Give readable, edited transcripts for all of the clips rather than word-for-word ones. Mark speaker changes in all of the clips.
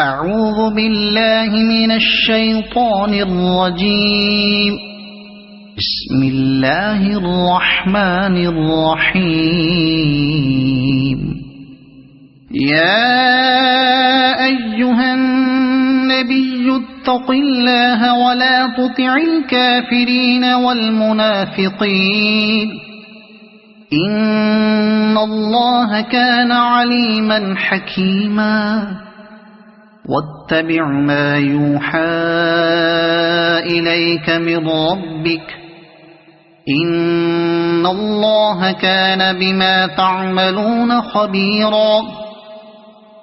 Speaker 1: أعوذ بالله من الشيطان الرجيم. بسم الله الرحمن الرحيم. يا أيها النبي اتق الله ولا تطع الكافرين والمنافقين إن الله كان عليما حكيما. واتبع ما يوحى إليك من ربك إن الله كان بما تعملون خبيرا.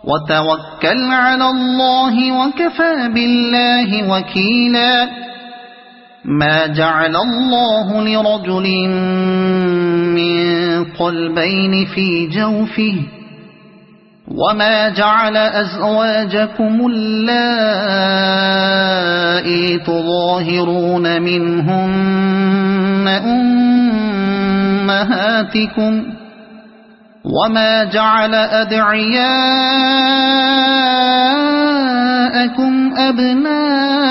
Speaker 1: وتوكل على الله وكفى بالله وكيلا. ما جعل الله لرجل من قلبين في جوفه وما جعل أزواجكم اللائي تظاهرون منهن أمهاتكم وما جعل أدعياءكم أبناءكم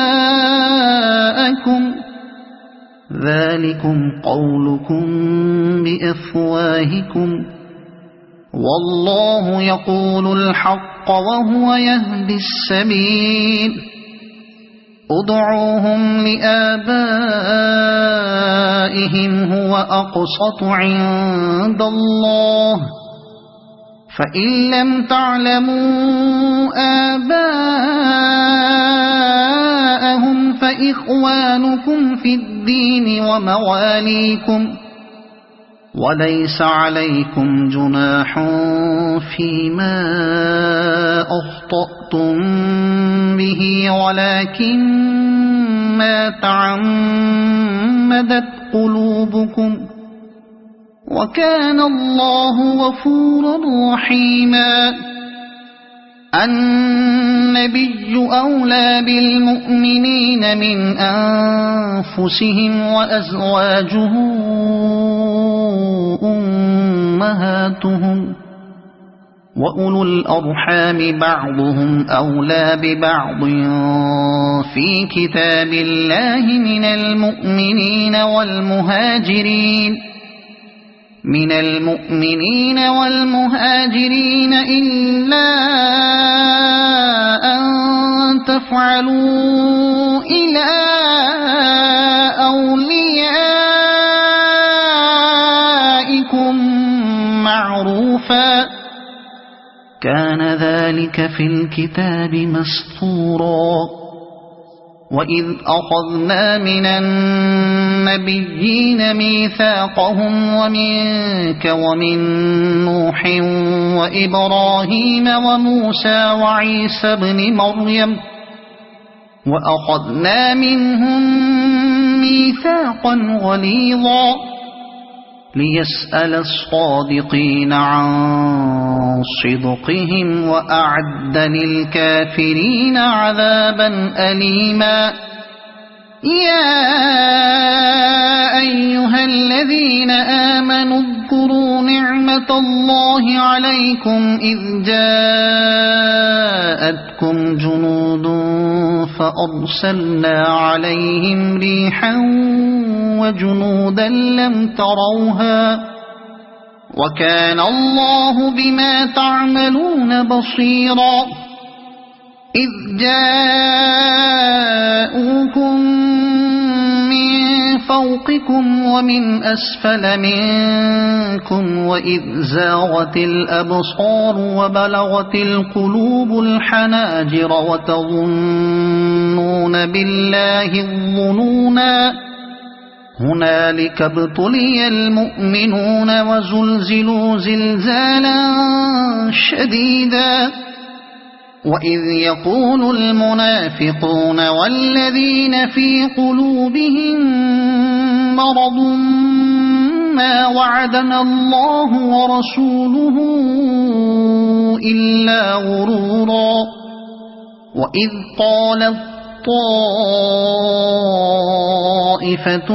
Speaker 1: ذلكم قولكم بأفواهكم والله يقول الحق وهو يهدي السبيل. ادعوهم لآبائهم هو أقسط عند الله فإن لم تعلموا آباءهم فإخوانكم في الدين ومواليكم وليس عليكم جناح فيما أخطأتم به ولكن ما تعمدت قلوبكم وكان الله غفورا رحيما. النبي أولى بالمؤمنين من أنفسهم وأزواجه أمهاتهم وأولو الأرحام بعضهم أولى ببعض في كتاب الله من المؤمنين والمهاجرين إلا أن تفعلوا إلى أوليائكم معروفا كان ذلك في الكتاب مسطورا. وإذ أخذنا من النبيين ميثاقهم ومنك ومن نوح وإبراهيم وموسى وعيسى ابن مريم وأخذنا منهم ميثاقا غليظا ليسأل الصادقين عن صدقهم وأعد للكافرين عذابا أليما. يا أيها الذين آمنوا اذكروا نعمة الله عليكم إذ جاءتكم جنود فأرسلنا عليهم ريحا وجنودا لم تروها وكان الله بما تعملون بصيرا. إذ جاءوكم من فوقكم ومن أسفل منكم وإذ زاغت الأبصار وبلغت القلوب الحناجر وتظنون بالله الظنونا هنالك ابتلي المؤمنون وزلزلوا زلزالا شديدا. وإذ يقول المنافقون والذين في قلوبهم مرض ما وعدنا الله ورسوله إلا غرورا. وإذ قالت طائفة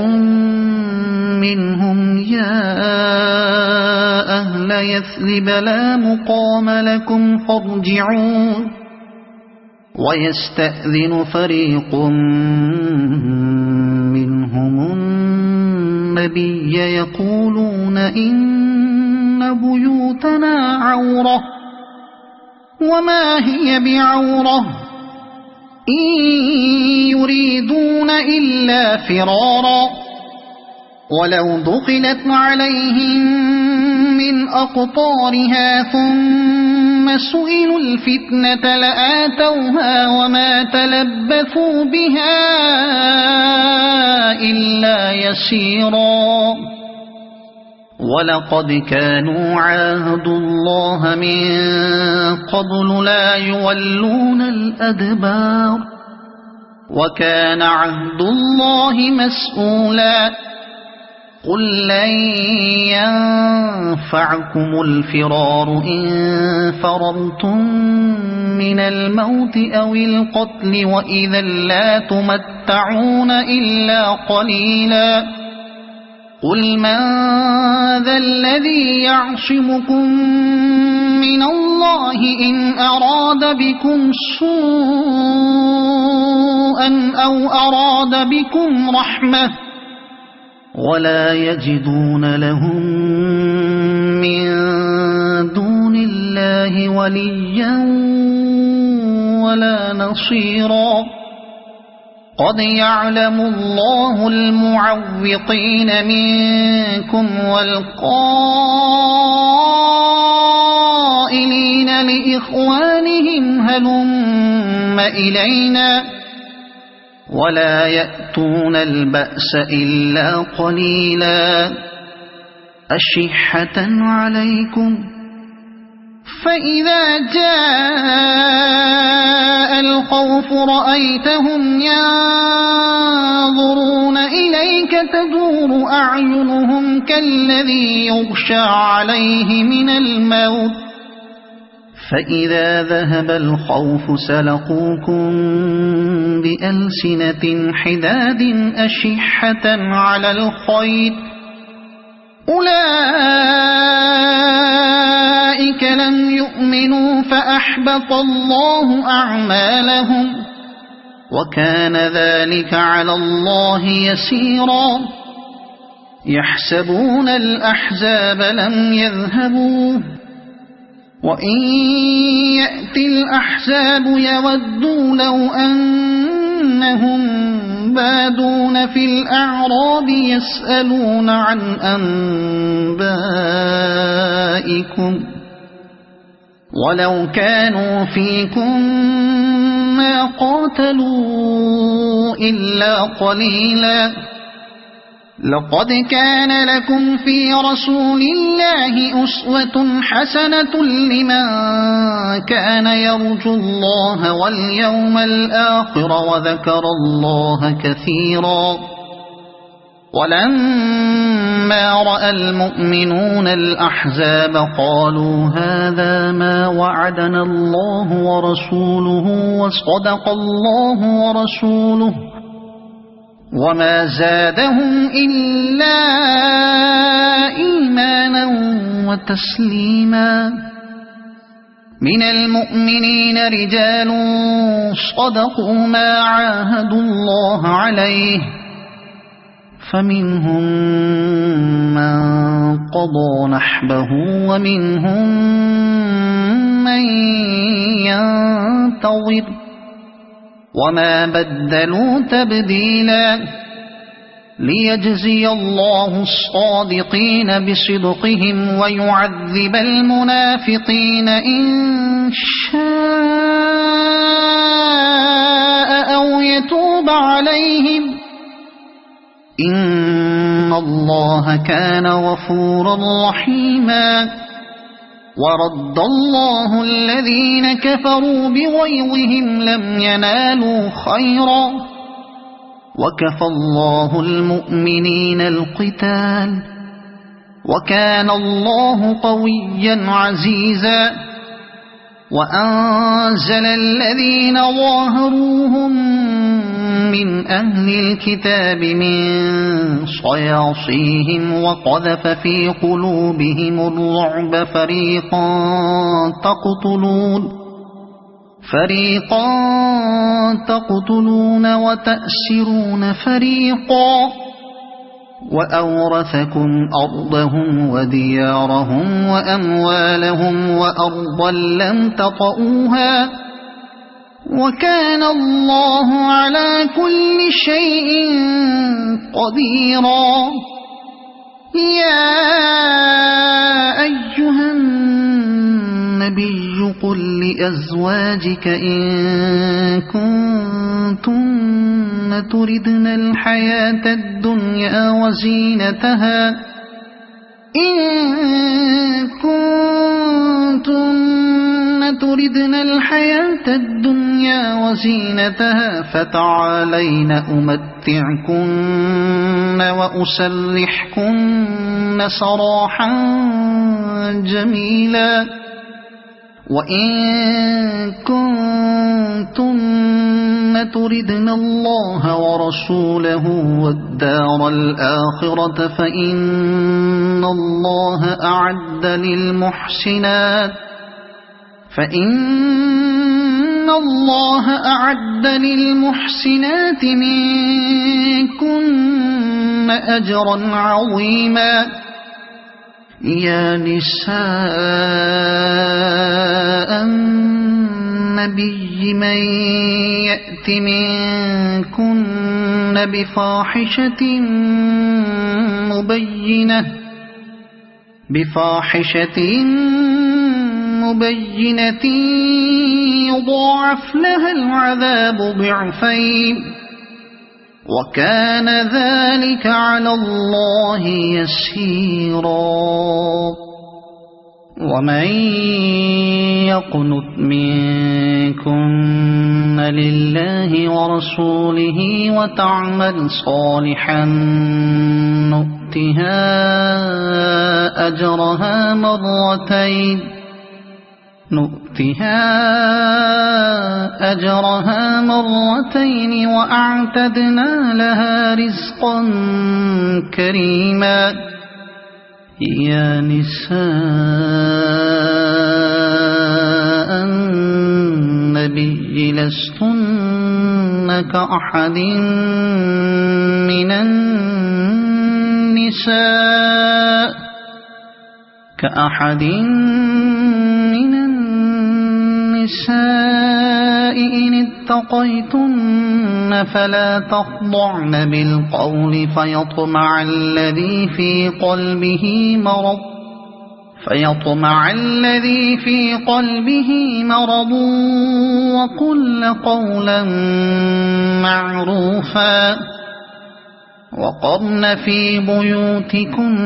Speaker 1: منهم يا أهل يثرب لا مقام لكم فارجعوا ويستأذن فريق منهم النبي يقولون إن بيوتنا عورة وما هي بعورة إن يريدون إلا فرارا ولو دخلت عليهم من أقطارها ثم سئلوا الفتنة لآتوها وما تلبثوا بها إلا يسيرا ولقد كانوا عاهدوا الله من قبل لا يولون الأدبار وكان عهد الله مسؤولا قل لن ينفعكم الفرار إن فررتم من الموت أو القتل وإذا لا تمتعون إلا قليلا قل من ذا الذي يعصمكم من الله إن أراد بكم سوءا أو أراد بكم رحمة ولا يجدون لهم من دون الله وليا ولا نصيرا قد يعلم الله المعوقين منكم والقائلين لإخوانهم هلم إلينا ولا يأتون البأس إلا قليلا أشحة عليكم فإذا جاء الخوف رأيتهم ينظرون إليك تدور أعينهم كالذي يغشى عليه من الموت فإذا ذهب الخوف سلقوكم بألسنة حداد أشحة على الخير أولئك لم يؤمنوا فأحبط الله أعمالهم وكان ذلك على الله يسيرا يحسبون الأحزاب لم يذهبوا وإن يأتي الأحزاب يودوا لو أنهم بادون في الأعراب يسألون عن أنبائكم ولو كانوا فيكم ما قاتلوا إلا قليلا لقد كان لكم في رسول الله أسوة حسنة لمن كان يرجو الله واليوم الآخر وذكر الله كثيرا ولما رأى المؤمنون الأحزاب قالوا هذا ما وعدنا الله ورسوله وصدق الله ورسوله وما زادهم إلا إيمانا وتسليما من المؤمنين رجال صدقوا ما عاهدوا الله عليه فمنهم من قضى نحبه ومنهم من ينتظر وما بدلوا تبديلا ليجزي الله الصادقين بصدقهم ويعذب المنافقين إن شاء أو يتوب عليهم إن الله كان غفورا رحيما ورد الله الذين كفروا بغيظهم لم ينالوا خيرا وكفى الله المؤمنين القتال وكان الله قويا عزيزا وأنزل الذين ظاهروهم من أهل الكتاب من صياصيهم وقذف في قلوبهم الرعب فريقا فريقا تقتلون وتأسرون فريقا وأورثكم أرضهم وديارهم وأموالهم وأرضا لم تطئوها وكان الله على كل شيء قديرا يا أيها النبي قل لأزواجك إن كنتن تردن الحياة الدنيا وزينتها فتعالين أمتعكن وأسرحكن سراحا جميلا وإن كنتن تردن الله ورسوله والدار الآخرة فإن الله أعد للمحسنات منكن أجرا عظيما يا نساء النبي من يأت منكن بفاحشة مبينة يضاعف لها العذاب ضعفين وكان ذلك على الله يسيرا ومن يقنت منكن لله ورسوله وتعمل صالحا نؤتها أجرها مرتين وأعتدنا لها رزقا كريما يا نساء النبي لستن كأحد من النساء إن اتقيتن فلا تخضعن بالقول فيطمع الذي في قلبه مرض وقلن قولا معروفا وقرن في بيوتكن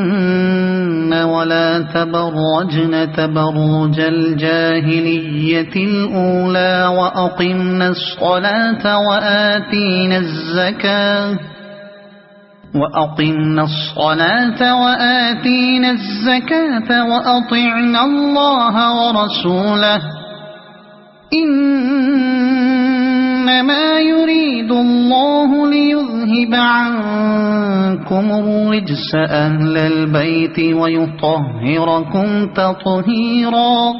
Speaker 1: ولا تبرجن تبرج الجاهلية الأولى وأقمنا الصلاة وآتينا الزكاة وأطعنا الله ورسوله إنما يريد الله ليذهب عنكم الرجس أهل البيت ويطهركم تطهيرا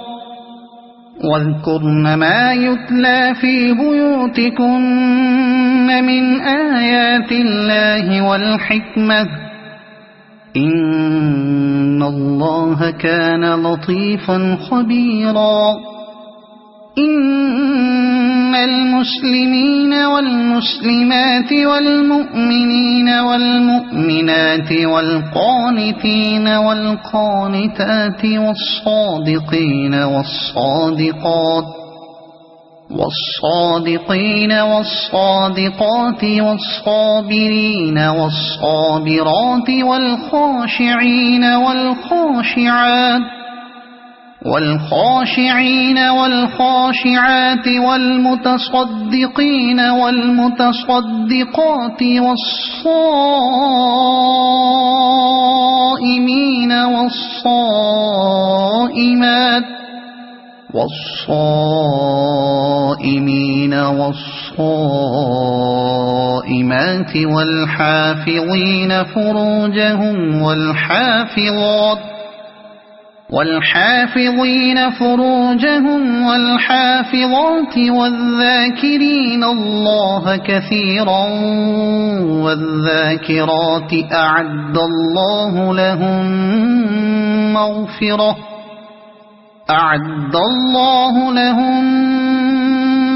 Speaker 1: واذكرن ما يتلى في بيوتكن من آيات الله والحكمة إن الله كان لطيفا خبيرا إن المسلمين والمسلمات والمؤمنين والمؤمنات والقانتين والقانتات والصادقين والصادقات والصابرين والصابرات والخاشعين والخاشعات والمتصدقين والمتصدقات والصائمين والصائمات والحافظين فروجهم والحافظات والحافظين فروجهم والحافظات والذاكرين الله كثيرا والذاكرات أعد الله لهم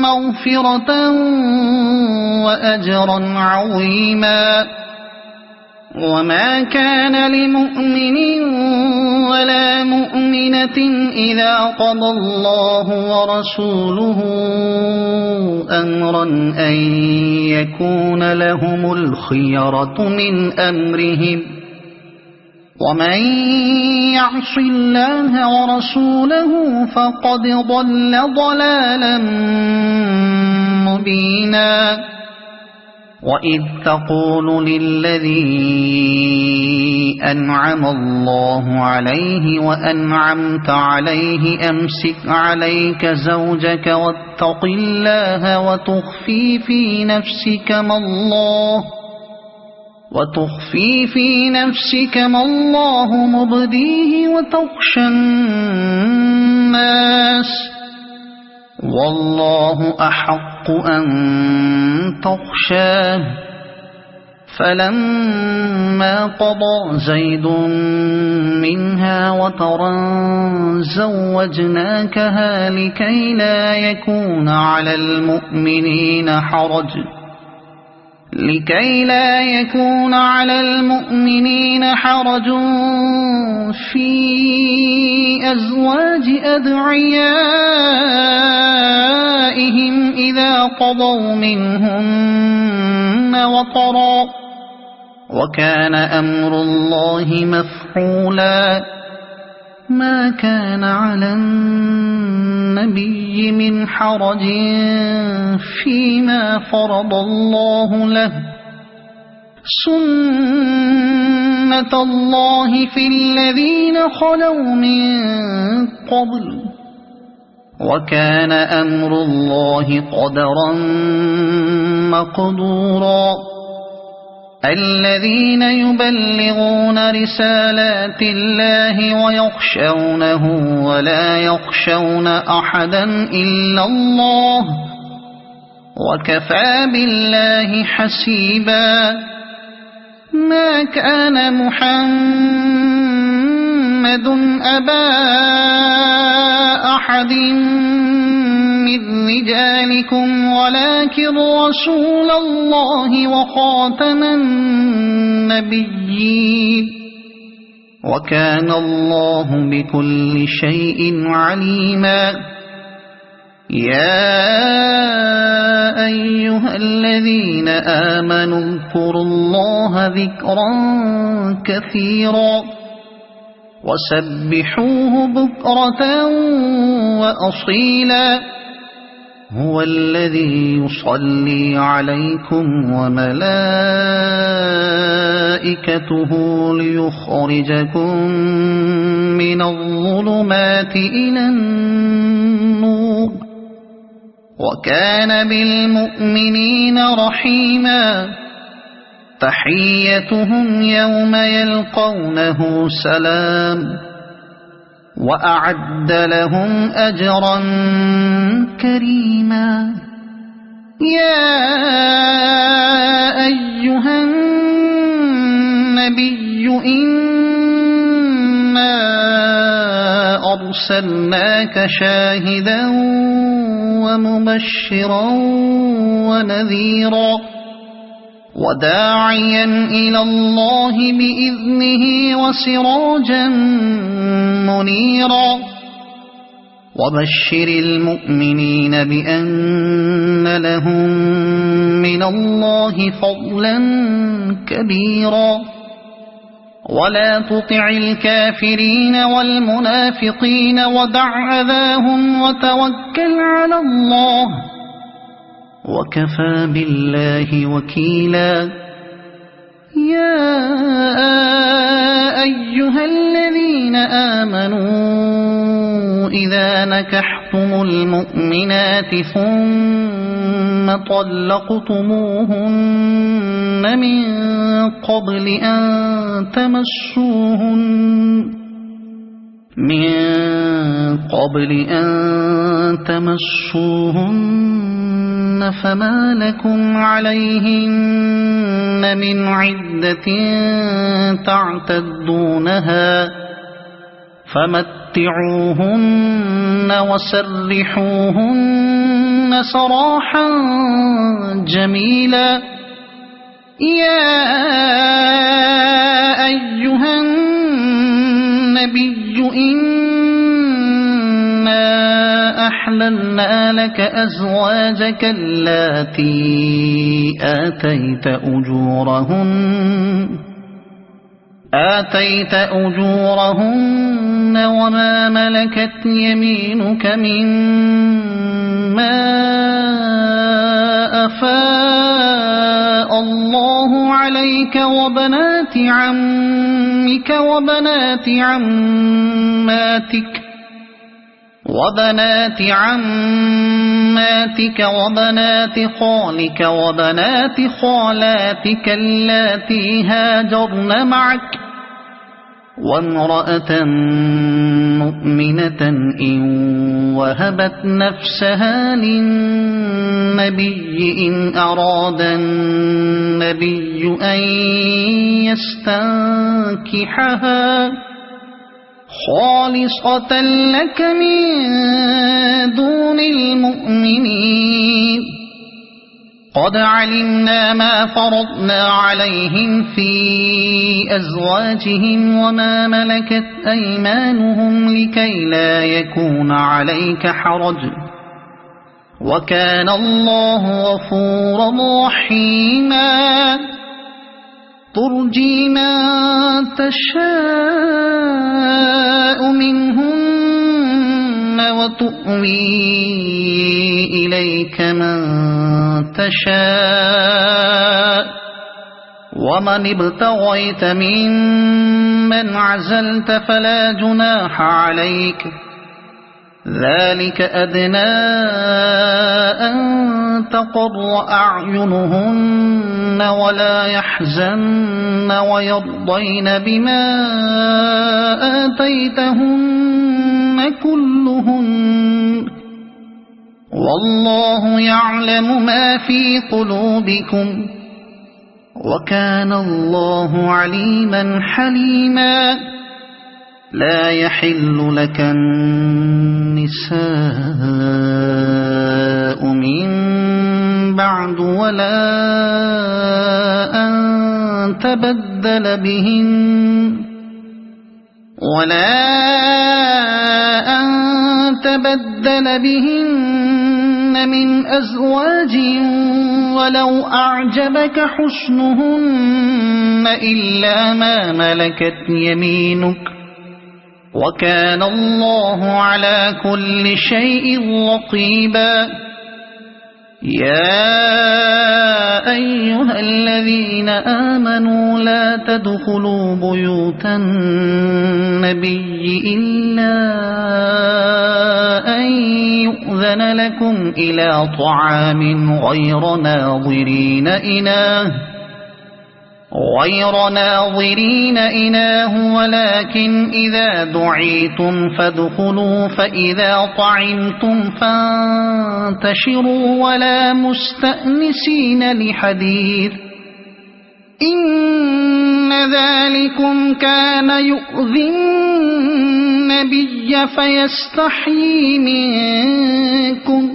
Speaker 1: مغفرة وأجرا عظيما. وما كان لمؤمن ولا مؤمنة إذا قضى الله ورسوله أمرا أن يكون لهم الخيرة من أمرهم ومن يعص الله ورسوله فقد ضل ضلالا مبينا. وإذ تقول للذي أنعم الله عليه وأنعمت عليه أمسك عليك زوجك واتق الله وتخفي في نفسك ما الله مبديه وتخشى الناس والله أحق أن تخشاه. فلما قضى زيد منها وطرا زوجناكها لكي لا يكون على المؤمنين حرج في أزواج أدعيائهم إذا قضوا منهن وطرا وكان أمر الله مفعولا. ما كان على النبي من حرج فيما فرض الله له سنة الله في الذين خلوا من قبل وكان أمر الله قدرا مقدورا. الذين يبلغون رسالات الله ويخشونه ولا يخشون أحدا إلا الله وكفى بالله حسيبا. ما كان محمد أبا أحد من رجالكم ولكن رسول الله وخاتم النبيين وكان الله بكل شيء عليما. يا أيها الذين آمنوا اذكروا الله ذكرا كثيرا وسبحوه بكرة وأصيلا. هو الذي يصلي عليكم وملائكته ليخرجكم من الظلمات إلى النور وكان بالمؤمنين رحيما. تحيتهم يوم يلقونه سلام وأعد لهم أجرا كريما. يا أيها النبي إنا أرسلناك شاهدا ومبشرا ونذيرا وداعيا إلى الله بإذنه وسراجا منيرا. وبشر المؤمنين بأن لهم من الله فضلا كبيرا. ولا تطع الكافرين والمنافقين ودع أذاهم وتوكل على الله وكفى بالله وكيلا. يا أيها الذين آمنوا إذا نكحتم المؤمنات ثم طلقتموهن من قبل أن تمسوهن من قبل أن تمسوهن فما لكم عليهن من عدة تعتدونها فمتعوهن وسرحوهن سراحا جميلا يا أيها النبي إنا أحللنا لك أزواجك اللاتي آتيت أجورهن وما ملكت يمينك مما أفاء الله عليك وبنات عمك وبنات عماتك وبنات خالك وبنات خالاتك اللاتي هاجرن معك وامرأة مؤمنة إن وهبت نفسها للنبي إن أراد النبي أن يستنكحها خالصة لك من دون المؤمنين قد علمنا ما فرضنا عليهم في أزواجهم وما ملكت أيمانهم لكي لا يكون عليك حرج وكان الله غفورا رحيما ترجي من تشاء منهن وتؤوي إليك من تشاء ومن ابتغيت ممن عزلت فلا جناح عليك ذلك أدنى أن تقر أعينهن ولا يحزن ويرضين بما آتيتهن كلهن والله يعلم ما في قلوبكم وكان الله عليما حليما لا يحل لك النساء من بعد ولا أن تبدل بهن من أزواج ولو أعجبك حسنهن إلا ما ملكت يمينك وكان الله على كل شيء رقيبا يا أيها الذين آمنوا لا تدخلوا بيوت النبي إلا أن يؤذن لكم إلى طعام غير ناظرين إناه ولكن إذا دعيتم فادخلوا فإذا طعمتم فانتشروا ولا مستأنسين لحديث إن ذلكم كان يؤذي النبي فيستحيي منكم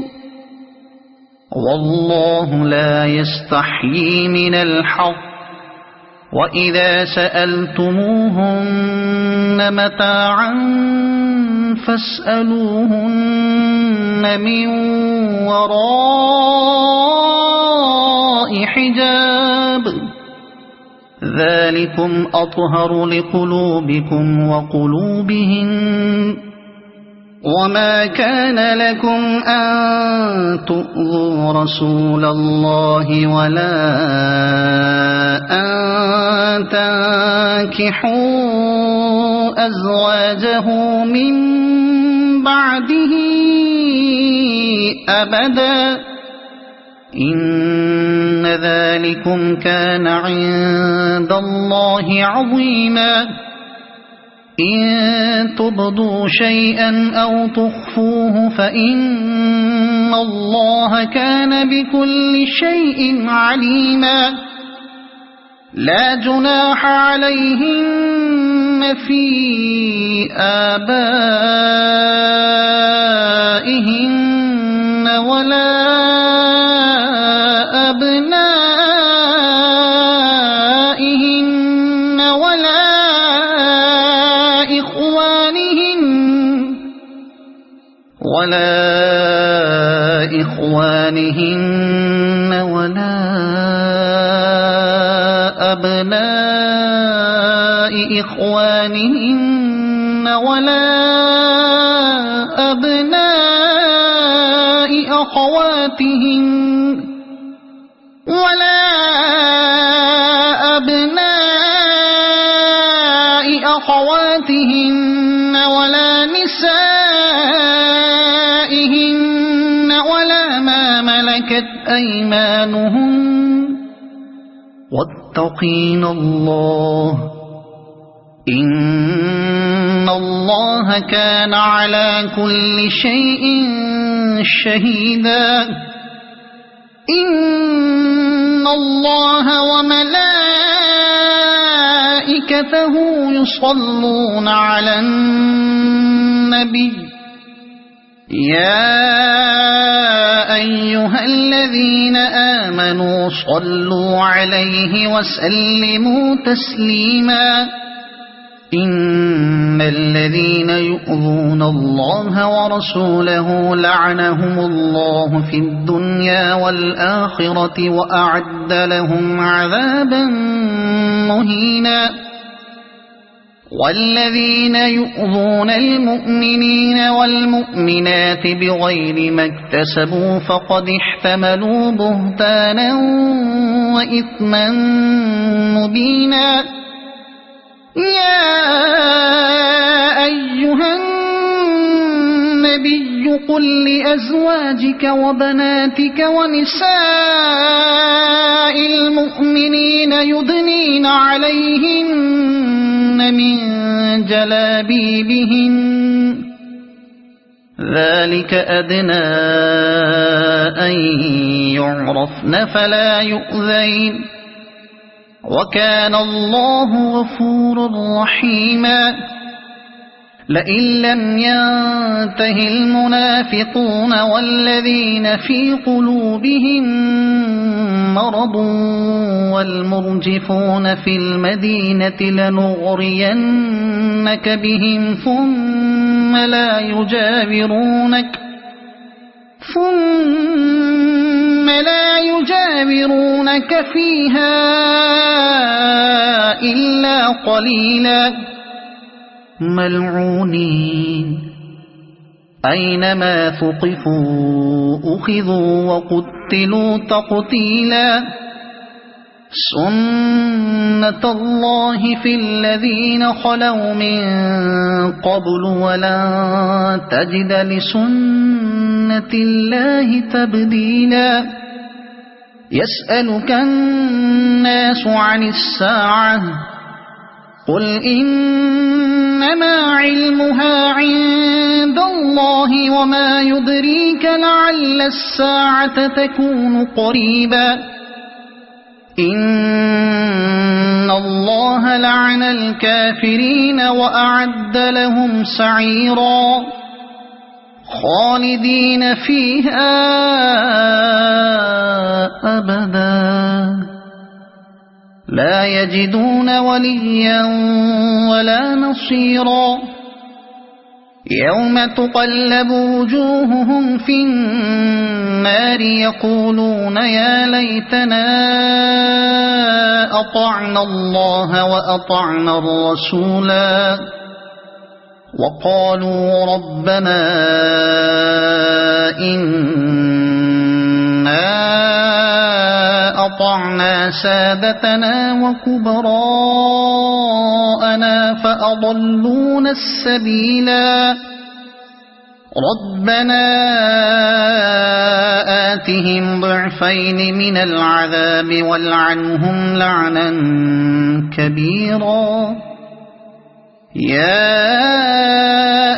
Speaker 1: والله لا يستحيي من الحق وإذا سألتموهن متاعا فاسألوهن من وراء حجاب ذلكم أطهر لقلوبكم وقلوبهن وما كان لكم أن تؤذوا رسول الله ولا أن تنكحوا أزواجه من بعده أبدا إن ذلكم كان عند الله عظيما إن تبدوا شيئا أو تخفوه فإن الله كان بكل شيء عليما لا جناح عليهن في آبائهن ولا أبنائهن ولا إخوانهن ولا أبناء إخوانهن ولا أبناء أخواتهن ولا أبناء أخواتهن ولا نسائهن ولا ما ملكت أيمانهن واتقين الله إن الله كان على كل شيء شهيدا إن الله وملائكته يصلون على النبي يا أيها الذين آمنوا صلوا عليه وسلموا تسليما إن الذين يؤذون الله ورسوله لعنهم الله في الدنيا والآخرة وأعد لهم عذابا مهينا والذين يؤذون المؤمنين والمؤمنات بغير ما اكتسبوا فقد احتملوا بهتانا وإثما مبينا يا أيها النبي قل لأزواجك وبناتك ونساء المؤمنين يدنين عليهن من جلابيبهن ذلك أدنى أن يعرفن فلا يؤذين وكان الله غفورا رحيما لئن لم ينته المنافقون والذين في قلوبهم مرض والمرجفون في المدينة لنغرينك بهم ثم لا يجاورونك فيها إلا قليلا ملعونين أينما ثقفوا أخذوا وقتلوا تقتيلا سنة الله في الذين خلوا من قبل ولن تجد لسنة الله تبديلا يسألك الناس عن الساعة قل إنما علمها عند الله وما يدريك لعل الساعة تكون قريبا إن الله لعن الكافرين وأعد لهم سعيرا خالدين فيها أبدا لا يجدون وليا ولا نصيرا يوم تقلب وجوههم في النار يقولون يا ليتنا أطعنا الله وأطعنا الرسولا وقالوا ربنا إنا أطعنا سادتنا وكبراءنا فأضلونا السبيلا ربنا آتهم ضعفين من العذاب والعنهم لعنا كبيرا يا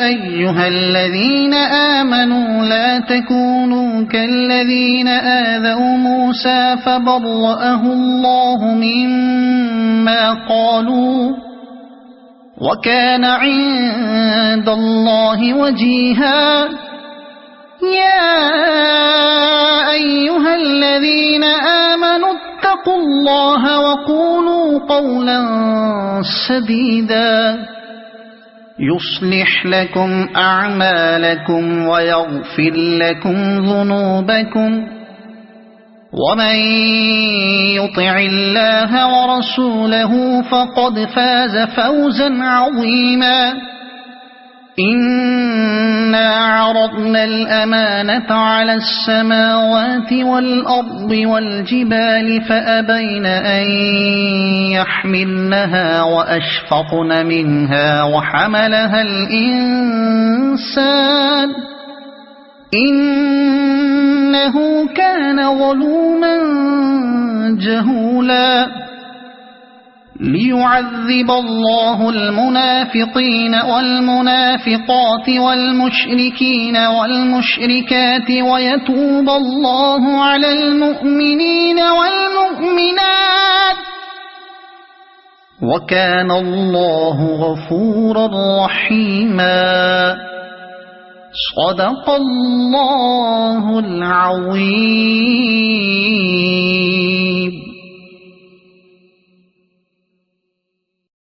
Speaker 1: أيها الذين آمنوا لا تكونوا كالذين آذوا موسى فبرأه الله مما قالوا وكان عند الله وجيها يا أيها الذين آمنوا اتقوا الله وقولوا قولا سديدا يصلح لكم أعمالكم ويغفر لكم ذنوبكم ومن يطع الله ورسوله فقد فاز فوزا عظيما إنا عرضنا الأمانة على السماوات والأرض والجبال فأبين أن يحملنها وأشفقن منها وحملها الإنسان إنه كان ظلوما جهولا ليعذب الله المنافقين والمنافقات والمشركين والمشركات ويتوب الله على المؤمنين والمؤمنات وكان الله غفورا رحيما صدق الله العظيم.